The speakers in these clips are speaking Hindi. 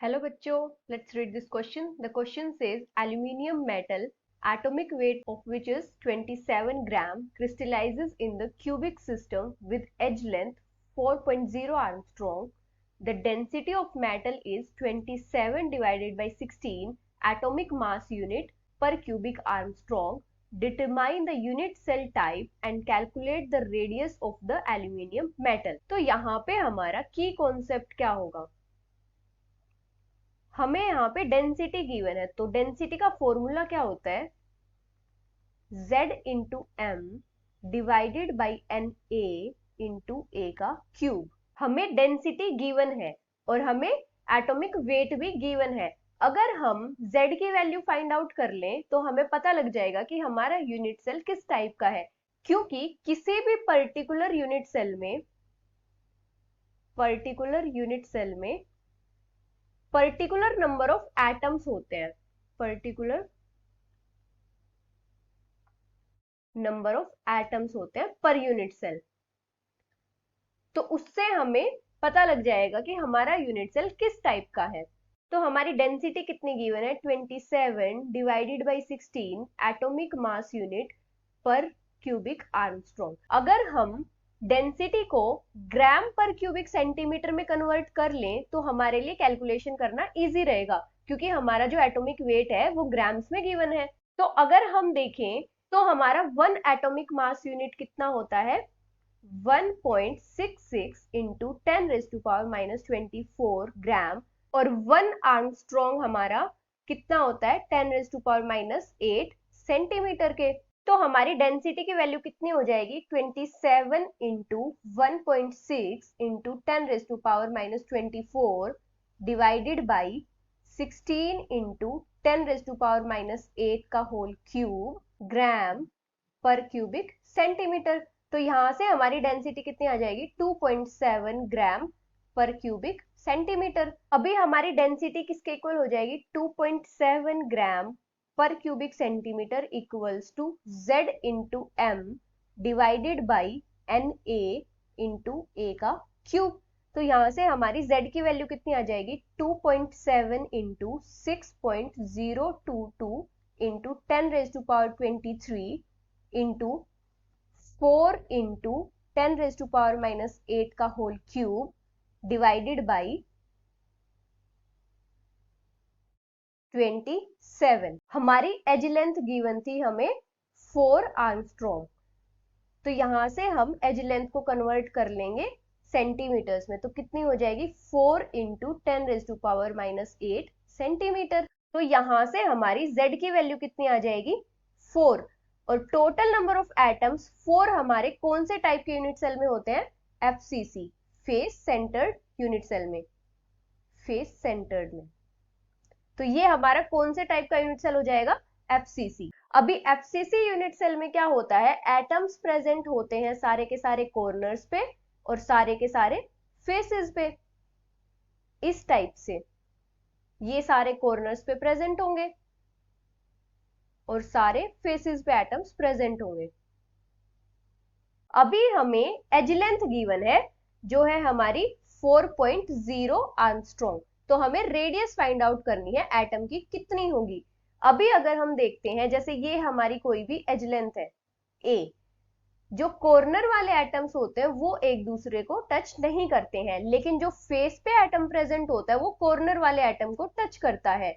Hello बच्चों, let's read this question. The question says aluminium metal atomic weight of which is 27 gram crystallizes in the cubic system with edge length 4.0 Armstrong. The density of metal is 27 divided by 16 atomic mass unit per cubic Armstrong. Determine the unit cell type and calculate the radius of the aluminium metal. तो यहाँ पे हमारा की कॉन्सेप्ट क्या होगा? हमें यहाँ पे डेंसिटी गिवन है, तो डेंसिटी का फॉर्मूला क्या होता है? Z into M divided by N A into A का क्यूब। हमें डेंसिटी गिवन है और हमें एटॉमिक वेट भी गिवन है। अगर हम Z की वैल्यू फाइंड आउट कर लें तो हमें पता लग जाएगा कि हमारा यूनिट सेल किस टाइप का है, क्योंकि किसी भी पर्टिकुलर यूनिट सेल में पर्टिकुलर नंबर ऑफ एटम्स होते हैं, पर्टिकुलर नंबर ऑफ एटम्स होते हैं पर यूनिट सेल। तो उससे हमें पता लग जाएगा कि हमारा यूनिट सेल किस टाइप का है। तो हमारी डेंसिटी कितनी गिवन है? 27 divided by 16 atomic mass unit पर क्यूबिक आर्मस्ट्रॉन्ग। अगर हम डेंसिटी को ग्राम पर क्यूबिक सेंटीमीटर में कन्वर्ट कर लें तो हमारे लिए कैलकुलेशन करना इजी रहेगा, क्योंकि हमारा जो एटॉमिक वेट है वो ग्राम्स में गिवन है। तो अगर हम देखें तो हमारा 1 एटॉमिक मास यूनिट कितना होता है? 1.66 इंटू 10⁻⁻24 ग्राम, और 1 आर्मस्ट्रॉन्ग हमारा कितना होता है? 10⁻⁻8 सेंटीमीटर के। तो हमारी डेंसिटी की वैल्यू कितनी हो जाएगी? 27 into 1.6 into 10⁻⁻24 divided by 16 into 10⁻⁻8 का होल क्यूब ग्राम पर क्यूबिक सेंटीमीटर। तो यहां से हमारी डेंसिटी कितनी आ जाएगी? 2.7 ग्राम पर क्यूबिक सेंटीमीटर। अभी हमारी डेंसिटी किसके इक्वल हो जाएगी? 2.7 ग्राम पर cubic centimetre equals to Z into M divided by N A into A का क्यूब। तो यहां से हमारी Z की वैल्यू कितनी आ जाएगी? 2.7 इंटू 6.022 इंटू 10⁻23 इंटू 4 इंटू 10⁻⁻8 का होल क्यूब डिवाइडेड बाई 27। हमारी एज लेंथ गिवन थी हमें 4 आर्मस्ट्रॉन्ग, तो यहां से हम एज लेंथ को कन्वर्ट कर लेंगे सेंटीमीटर्स में। तो कितनी हो जाएगी? 4 इंटू 10⁻⁻8 सेंटीमीटर। तो यहां से हमारी Z की वैल्यू कितनी आ जाएगी? 4। और टोटल नंबर ऑफ एटम्स 4 हमारे कौन से टाइप के यूनिट सेल में होते हैं? FCC, face centred unit cell में, फेस सेंटर्ड में। तो ये हमारा कौन से टाइप का यूनिट सेल हो जाएगा? FCC। अभी FCC यूनिट सेल में क्या होता है? एटम्स प्रेजेंट होते हैं सारे के सारे कॉर्नर्स पे और सारे के सारे फेसेस पे। इस टाइप से ये सारे कॉर्नर्स पे प्रेजेंट होंगे और सारे फेसेस पे एटम्स प्रेजेंट होंगे। अभी हमें एज लेंथ गिवन है जो है हमारी 4.0 आर्मस्ट्रॉन्ग, तो हमें रेडियस फाइंड आउट करनी है एटम की कितनी होगी। अभी अगर हम देखते हैं, जैसे ये हमारी कोई भी एज लेंथ है ए, जो कॉर्नर वाले एटम्स होते हैं वो एक दूसरे को टच नहीं करते हैं, लेकिन जो फेस पे एटम प्रेजेंट होता है वो कॉर्नर वाले एटम को टच करता है।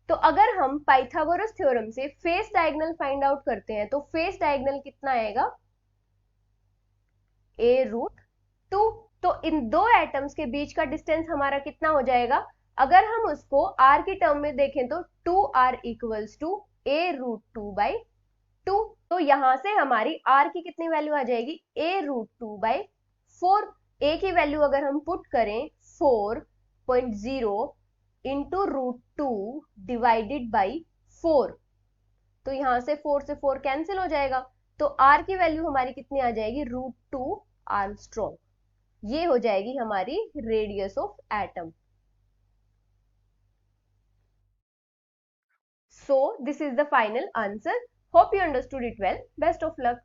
तो अगर हम पाइथागोरस थ्योरम से फेस डायगोनल फाइंड आउट करते हैं तो फेस डायगोनल कितना आएगा? a√2। तो इन दो एटम्स के बीच का डिस्टेंस हमारा कितना हो जाएगा? अगर हम उसको r की टर्म में देखें तो 2r इक्वल्स टू a√2/2। तो यहां से हमारी r की कितनी वैल्यू आ जाएगी? a√2/4। a की वैल्यू अगर हम पुट करें 4.0 इंटू √2 डिवाइडेड बाई 4, तो यहां से 4 से 4 कैंसिल हो जाएगा। तो r की वैल्यू हमारी कितनी आ जाएगी? √2 आर्मस्ट्रॉन्ग। ये हो जाएगी हमारी radius of atom. So this is the final answer. Hope you understood it well. Best of luck.